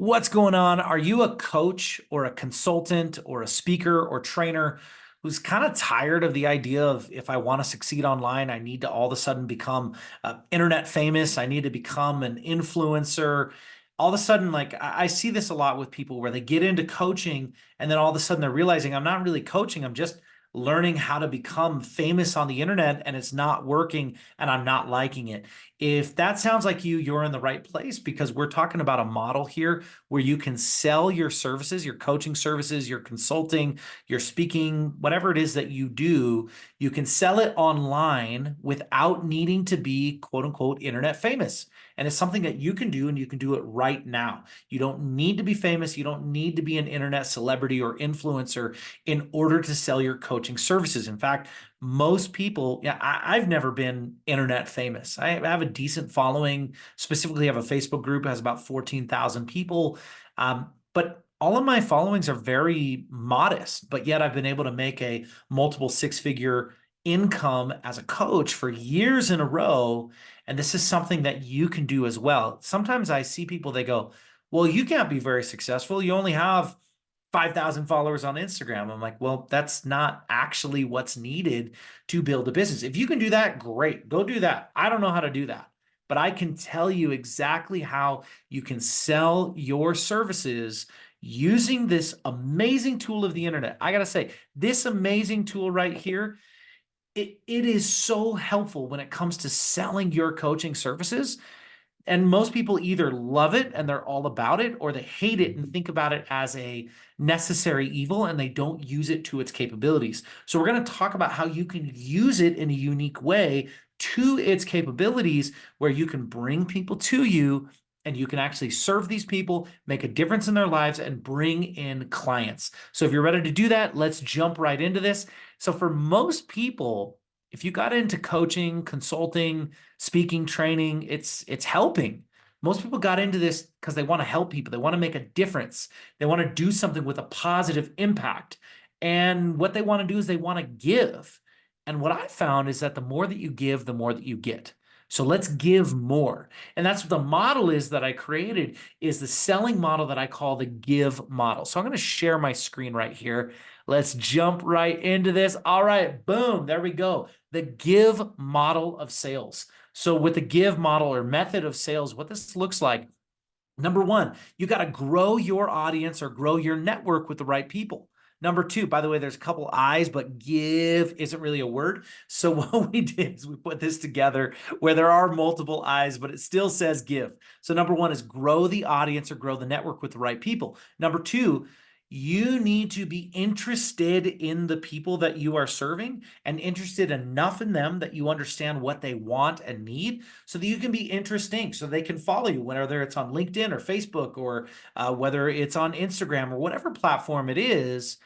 What's going on? Are you a coach or a consultant or a speaker or trainer who's kind of tired of the idea of if I want to succeed online, I need to all of a sudden become internet famous? I need to become an influencer. All of a sudden, like I see this a lot with people where they get into coaching and then all of a sudden they're realizing I'm not really coaching, I'm just learning how to become famous on the internet and it's not working and I'm not liking it. If that sounds like you, you're in the right place because we're talking about a model here where you can sell your services, your coaching services, your consulting, your speaking, whatever it is that you do, you can sell it online without needing to be quote unquote internet famous. And it's something that you can do and you can do it right now. You don't need to be famous. You don't need to be an internet celebrity or influencer in order to sell your coaching services. In fact, most people, yeah, I've never been internet famous. I have a decent following, specifically have a Facebook group, has about 14,000 people. But all of my followings are very modest, but yet I've been able to make a multiple six-figure income as a coach for years in a row. And this is something that you can do as well. Sometimes I see people, they go, well, you can't be very successful. You only have 5,000 followers on Instagram. I'm like, well, that's not actually what's needed to build a business. If you can do that, great, go do that. I don't know how to do that, but I can tell you exactly how you can sell your services using this amazing tool of the internet. I got to say, this amazing tool right here, it is so helpful when it comes to selling your coaching services. And most people either love it and they're all about it, or they hate it and think about it as a necessary evil and they don't use it to its capabilities. So we're going to talk about how you can use it in a unique way to its capabilities, where you can bring people to you and you can actually serve these people, make a difference in their lives, and bring in clients. So if you're ready to do that, let's jump right into this. So for most people, if you got into coaching, consulting, speaking, training, it's helping. Most people got into this because they want to help people. They want to make a difference. They want to do something with a positive impact. And what they want to do is they want to give. And what I found is that the more that you give, the more that you get. So let's give more. And that's what the model is that I created, is the selling model that I call the give model. So I'm going to share my screen right here. Let's jump right into this. All right, boom, there we go. The give model of sales. So with the give model or method of sales, what this looks like, number one, you got to grow your audience or grow your network with the right people. Number two, by the way, there's a couple I's, but give isn't really a word. So what we did is we put this together where there are multiple I's, but it still says give. So number one is grow the audience or grow the network with the right people. Number two, you need to be interested in the people that you are serving and interested enough in them that you understand what they want and need so that you can be interesting, so they can follow you, whether it's on LinkedIn or Facebook or whether it's on Instagram or whatever platform it is.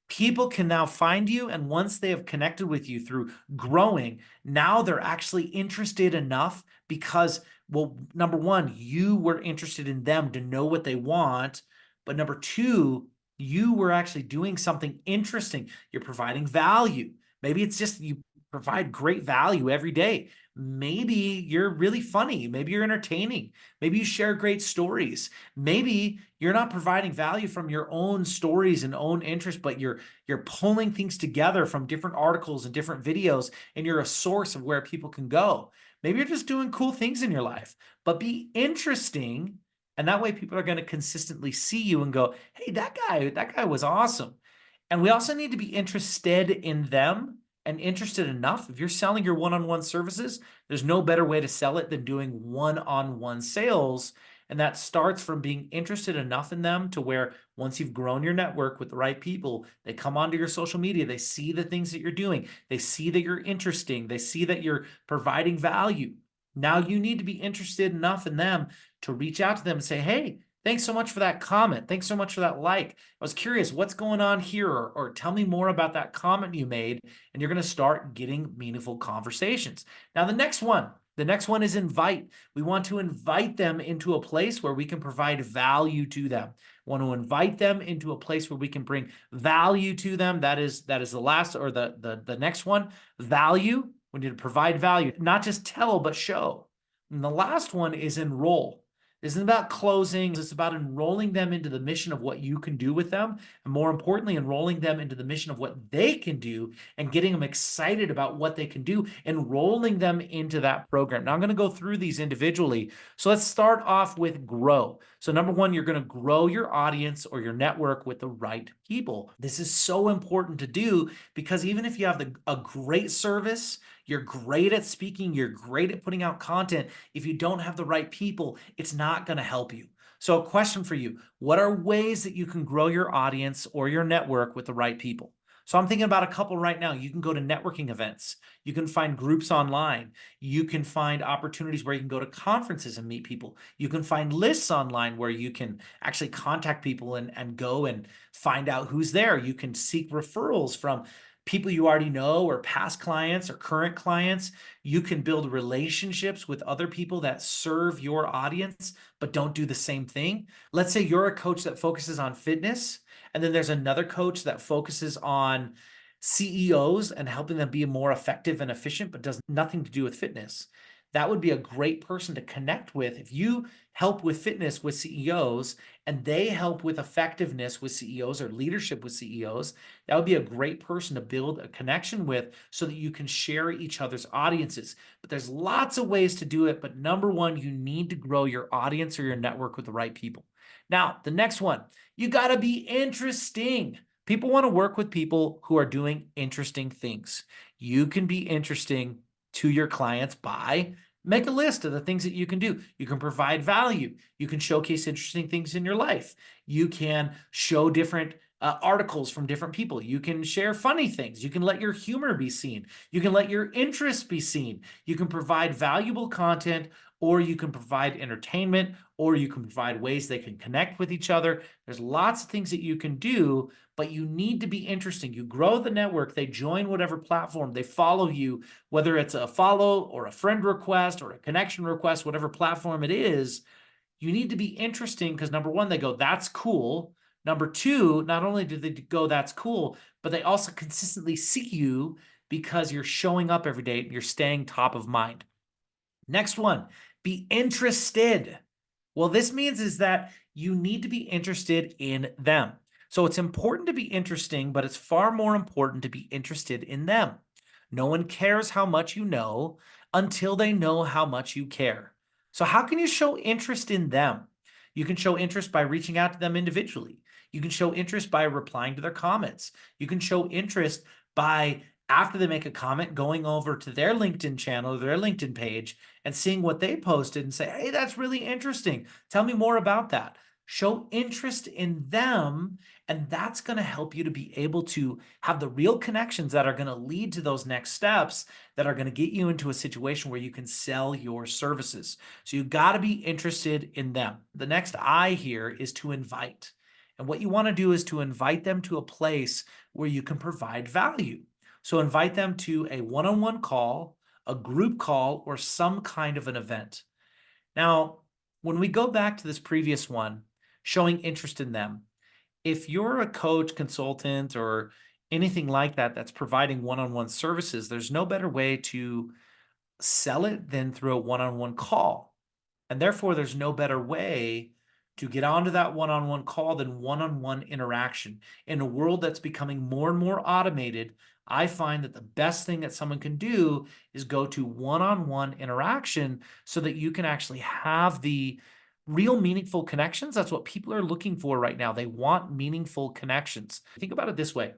People can now find you. And once they have connected with you through growing, now they're actually interested enough because, well, number one, you were interested in them to know what they want. But number two, you were actually doing something interesting. You're providing value. Maybe it's just you provide great value every day. Maybe you're really funny. Maybe you're entertaining. Maybe you share great stories. Maybe you're not providing value from your own stories and own interest, but you're pulling things together from different articles and different videos, and you're a source of where people can go. Maybe you're just doing cool things in your life, but be interesting. And that way people are going to consistently see you and go, hey, that guy was awesome. And we also need to be interested in them and interested enough. If you're selling your one-on-one services, there's no better way to sell it than doing one-on-one sales. And that starts from being interested enough in them to where once you've grown your network with the right people, they come onto your social media, they see the things that you're doing, they see that you're interesting, they see that you're providing value. Now you need to be interested enough in them to reach out to them and say, hey, thanks so much for that comment. Thanks so much for that like. I was curious, what's going on here? Or tell me more about that comment you made. And you're going to start getting meaningful conversations. Now, the next one is invite. We want to invite them into a place where we can provide value to them. We want to invite them into a place where we can bring value to them. That is the last, or the next one, value. We need to provide value, not just tell, but show. And the last one is enroll. This isn't about closing. It's about enrolling them into the mission of what you can do with them. And more importantly, enrolling them into the mission of what they can do and getting them excited about what they can do, enrolling them into that program. Now, I'm going to go through these individually. So let's start off with grow. So number one, you're going to grow your audience or your network with the right people. This is so important to do because even if you have a great service, you're great at speaking, you're great at putting out content, if you don't have the right people, it's not going to help you. So a question for you, what are ways that you can grow your audience or your network with the right people? So I'm thinking about a couple right now. You can go to networking events. You can find groups online. You can find opportunities where you can go to conferences and meet people. You can find lists online where you can actually contact people and go and find out who's there. You can seek referrals from people you already know or past clients or current clients. You can build relationships with other people that serve your audience but don't do the same thing. Let's say you're a coach that focuses on fitness, and then there's another coach that focuses on CEOs and helping them be more effective and efficient, but does nothing to do with fitness. That would be a great person to connect with. If you help with fitness with CEOs and they help with effectiveness with CEOs or leadership with CEOs, that would be a great person to build a connection with so that you can share each other's audiences. But there's lots of ways to do it. But number one, you need to grow your audience or your network with the right people. Now, the next one, you got to be interesting. People want to work with people who are doing interesting things. You can be interesting to your clients by make a list of the things that you can do. You can provide value. You can showcase interesting things in your life. You can show different articles from different people. You can share funny things. You can let your humor be seen. You can let your interests be seen. You can provide valuable content, or you can provide entertainment, or you can provide ways they can connect with each other. There's lots of things that you can do, but you need to be interesting. You grow the network, they join whatever platform, they follow you, whether it's a follow or a friend request or a connection request, whatever platform it is. You need to be interesting because number one, they go, that's cool. Number two, not only do they go, that's cool, but they also consistently see you because you're showing up every day and you're staying top of mind. Next one, be interested. Well, this means is that you need to be interested in them. So it's important to be interesting, but it's far more important to be interested in them. No one cares how much you know until they know how much you care. So how can you show interest in them? You can show interest by reaching out to them individually. You can show interest by replying to their comments. You can show interest by, after they make a comment, going over to their LinkedIn channel or their LinkedIn page and seeing what they posted and say, hey, that's really interesting. Tell me more about that. Show interest in them, and that's going to help you to be able to have the real connections that are going to lead to those next steps that are going to get you into a situation where you can sell your services. So you got to be interested in them. The next I here is to invite. And what you want to do is to invite them to a place where you can provide value. So invite them to a one-on-one call, a group call, or some kind of an event. Now, when we go back to this previous one, showing interest in them, if you're a coach, consultant, or anything like that that's providing one-on-one services, there's no better way to sell it than through a one-on-one call. And therefore, there's no better way to get onto that one-on-one call than one-on-one interaction. In a world that's becoming more and more automated, I find that the best thing that someone can do is go to one-on-one interaction so that you can actually have the real meaningful connections. That's what people are looking for right now. They want meaningful connections. Think about it this way.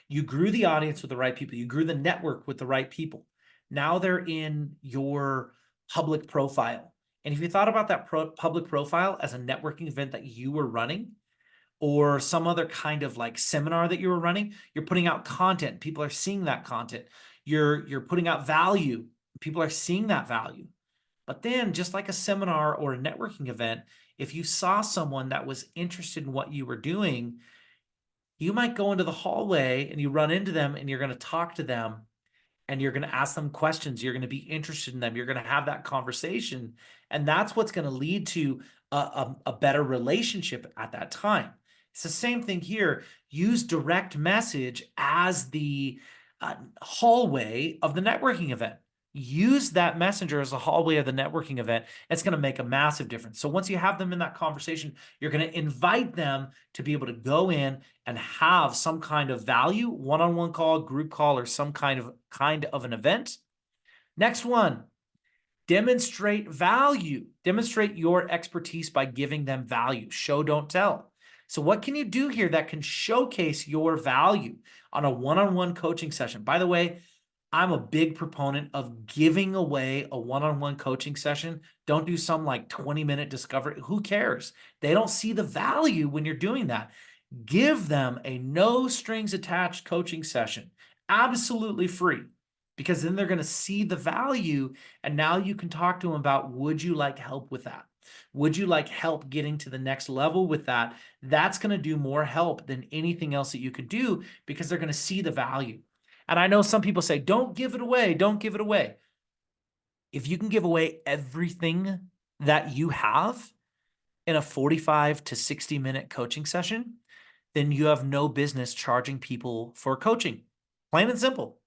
You grew the audience with the right people. You grew the network with the right people. Now they're in your public profile. And if you thought about that public profile as a networking event that you were running or some other kind of like seminar that you were running, you're putting out content. People are seeing that content. You're putting out value. People are seeing that value. But then just like a seminar or a networking event, if you saw someone that was interested in what you were doing, you might go into the hallway and you run into them and you're going to talk to them and you're going to ask them questions. You're going to be interested in them. You're going to have that conversation. And that's what's going to lead to a better relationship at that time. It's the same thing here. Use direct message as the hallway of the networking event. use that messenger as a hallway of the networking event. It's going to make a massive difference. So once you have them in that conversation, you're going to invite them to be able to go in and have some kind of value, one-on-one call, group call, or some kind of an event. Next one, demonstrate value. Demonstrate your expertise by giving them value. Show, don't tell. So what can you do here that can showcase your value on a one-on-one coaching session? By the way, I'm a big proponent of giving away a one-on-one coaching session. Don't do some like 20-minute discovery. Who cares? They don't see the value when you're doing that. Give them a no strings attached coaching session, absolutely free, because then they're going to see the value. And now you can talk to them about, would you like help with that? Would you like help getting to the next level with that? That's going to do more help than anything else that you could do, because they're going to see the value. And I know some people say, don't give it away. Don't give it away. If you can give away everything that you have in a 45 to 60-minute coaching session, then you have no business charging people for coaching. Plain and simple.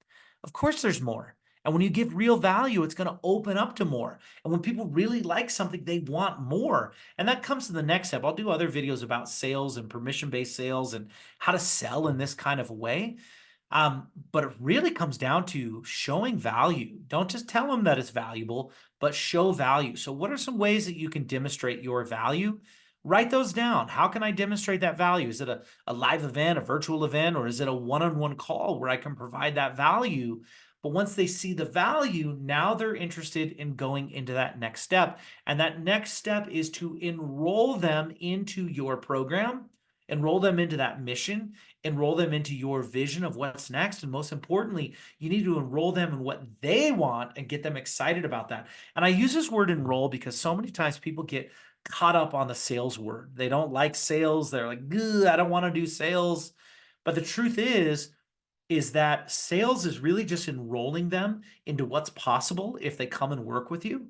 Of course, there's more. And when you give real value, it's going to open up to more. And when people really like something, they want more. And that comes to the next step. I'll do other videos about sales and permission-based sales and how to sell in this kind of way. But it really comes down to showing value. Don't just tell them that it's valuable, but show value. So what are some ways that you can demonstrate your value? Write those down. How can I demonstrate that value? Is it a live event, a virtual event, or is it a one-on-one call where I can provide that value? But once they see the value, now they're interested in going into that next step. And that next step is to enroll them into your program, enroll them into that mission, enroll them into your vision of what's next. And most importantly, you need to enroll them in what they want and get them excited about that. And I use this word enroll because so many times people get caught up on the sales word. They don't like sales. They're like, I don't want to do sales. But the truth is that sales is really just enrolling them into what's possible if they come and work with you.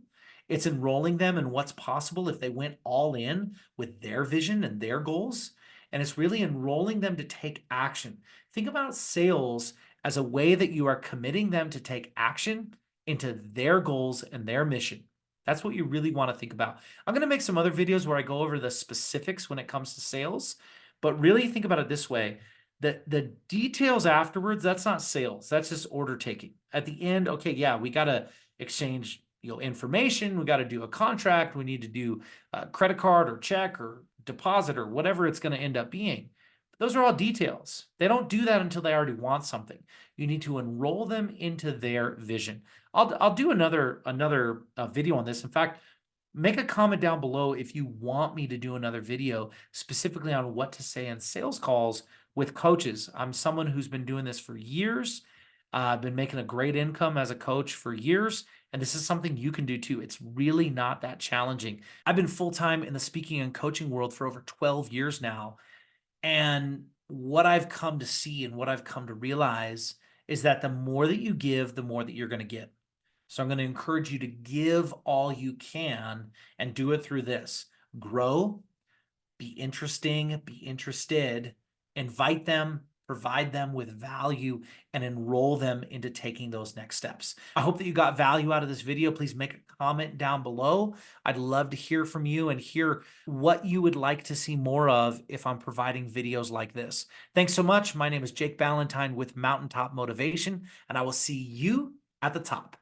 It's enrolling them in what's possible if they went all in with their vision and their goals. And it's really enrolling them to take action. Think about sales as a way that you are committing them to take action into their goals and their mission. That's what you really want to think about. I'm going to make some other videos where I go over the specifics when it comes to sales, but really think about it this way. The details afterwards, that's not sales. That's just order taking. At the end, okay, yeah, we got to exchange information. We got to do a contract. We need to do a credit card or check or deposit or whatever it's going to end up being. Those are all details. They don't do that until they already want something. You need to enroll them into their vision. I'll do another video on this. In fact, make a comment down below if you want me to do another video specifically on what to say in sales calls with coaches. I'm someone who's been doing this for years. I've been making a great income as a coach for years, and this is something you can do too. It's really not that challenging. I've been full-time in the speaking and coaching world for over 12 years now, and what I've come to see and what I've come to realize is that the more that you give, the more that you're going to get. So I'm going to encourage you to give all you can and do it through this. Grow, be interesting, be interested, invite them, provide them with value, and enroll them into taking those next steps. I hope that you got value out of this video. Please make a comment down below. I'd love to hear from you and hear what you would like to see more of if I'm providing videos like this. Thanks so much. My name is Jake Ballentine with Mountaintop Motivation, and I will see you at the top.